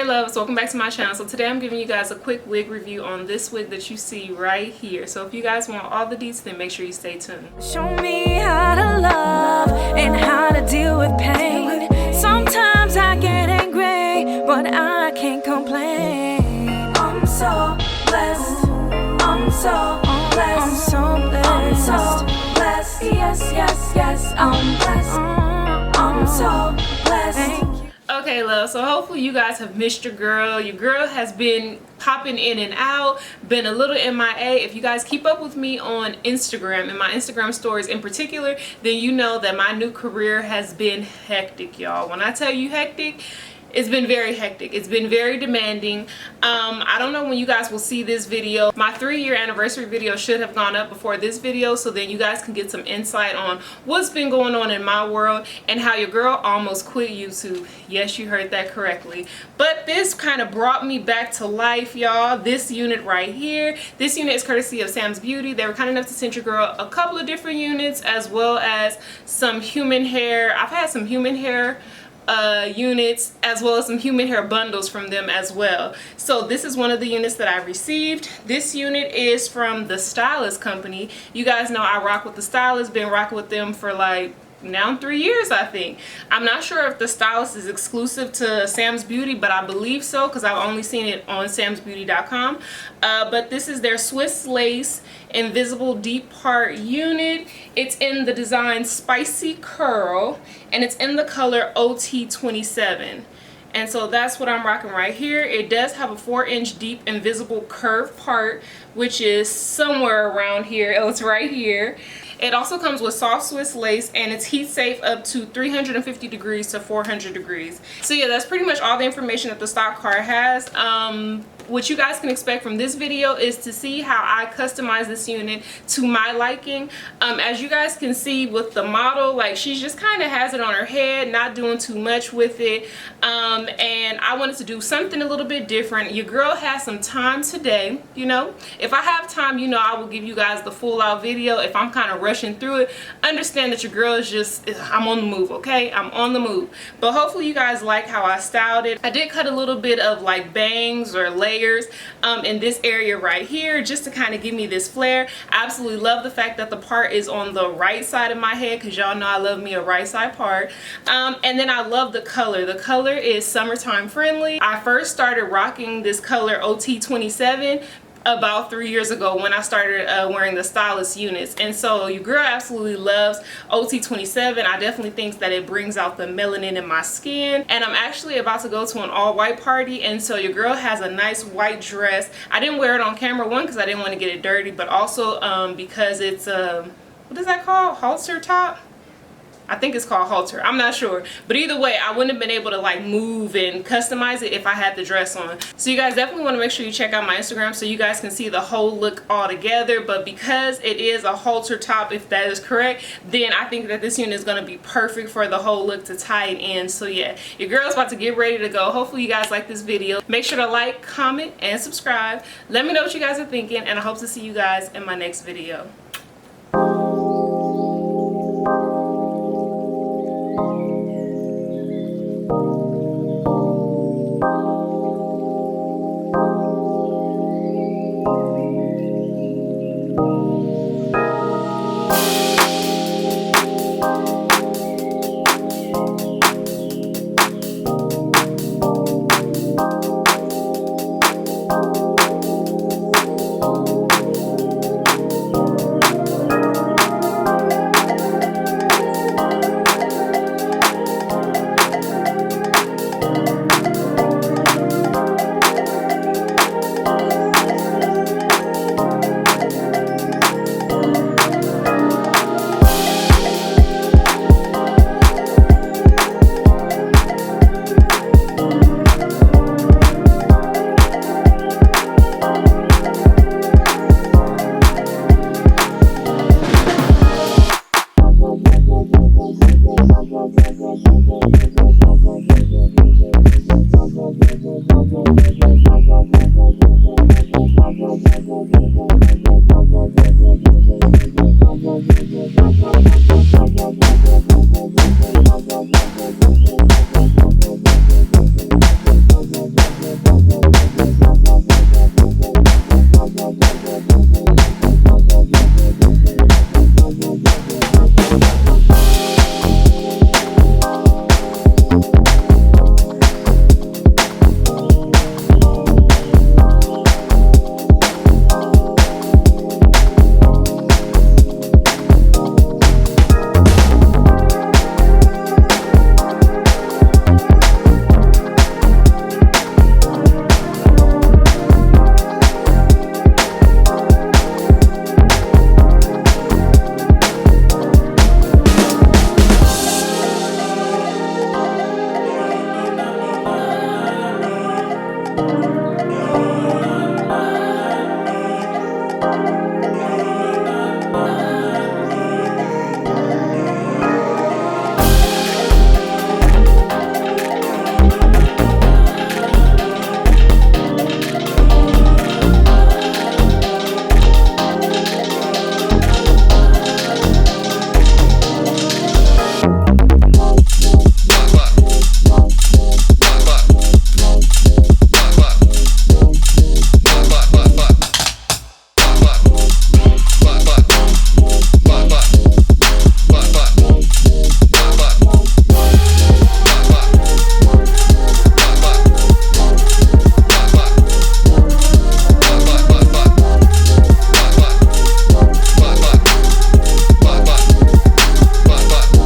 Hey loves, welcome back to my channel. So today I'm giving you guys a quick wig review on this wig that you see right here. So if you guys want all the deets, then make sure you stay tuned. Show me how to love and how to deal with pain. Sometimes I get angry, but I can't complain. I'm so blessed. I'm so blessed. I'm so blessed. I'm so blessed. Yes, yes, yes. I'm blessed. I'm so blessed. Thank you. Okay, love, so hopefully you guys have missed your girl. Your girl has been popping in and out, been a little MIA. If you guys keep up with me on Instagram and my Instagram stories in particular, then you know that my new career has been hectic, y'all. When I tell you hectic, it's been very hectic. It's been very demanding. I don't know when you guys will see this video. My 3-year anniversary video should have gone up before this video, so then you guys can get some insight on what's been going on in my world and how your girl almost quit YouTube. Yes, you heard that correctly. But this kind of brought me back to life, y'all. This unit right here. This unit is courtesy of SAMS Beauty. They were kind enough to send your girl a couple of different units as well as some human hair. I've had some human hair units as well as some human hair bundles from them as well. So this is one of the units that I received. This unit is from the STYLIST company. You guys know I rock with the STYLIST, been rocking with them for like now 3 years, I think. I'm not sure if the STYLIST is exclusive to SAMS Beauty, but I believe so because I've only seen it on samsbeauty.com. But this is their Swiss Lace Invisible Deep Part unit. It's in the design Spicy Curl and it's in the color OT27. And so that's what I'm rocking right here. It does have a 4-inch deep invisible curve part, which is somewhere around here. Oh, it's right here. It also comes with soft Swiss lace and it's heat safe up to 350 degrees to 400 degrees. So yeah, that's pretty much all the information that the stock card has. What you guys can expect from this video is to see how I customize this unit to my liking. As you guys can see with the model, like she just kind of has it on her head, not doing too much with it. And I wanted to do something a little bit different. Your girl has some time today, you know. If I have time, you know, I will give you guys the full out video. If I'm kind of rushing through it, understand that your girl is just, I'm on the move, okay? I'm on the move. But hopefully you guys like how I styled it. I did cut a little bit of like bangs or layers in this area right here just to kind of give me this flare. I absolutely love the fact that the part is on the right side of my head because y'all know I love me a right side part. And then I love the color. The color is summertime friendly. I first started rocking this color OT27 about 3 years ago when I started wearing the STYLIST units, and so your girl absolutely loves OT27. I definitely think that it brings out the melanin in my skin, and I'm actually about to go to an all-white party, and so your girl has a nice white dress. I didn't wear it on camera, one because I didn't want to get it dirty, but also because it's what is that called, halter top? I think it's called halter. I'm not sure. But either way, I wouldn't have been able to like move and customize it if I had the dress on. So you guys definitely want to make sure you check out my Instagram so you guys can see the whole look all together. But because it is a halter top, if that is correct, then I think that this unit is going to be perfect for the whole look to tie it in. So yeah, your girl's about to get ready to go. Hopefully you guys like this video. Make sure to like, comment, and subscribe. Let me know what you guys are thinking, and I hope to see you guys in my next video.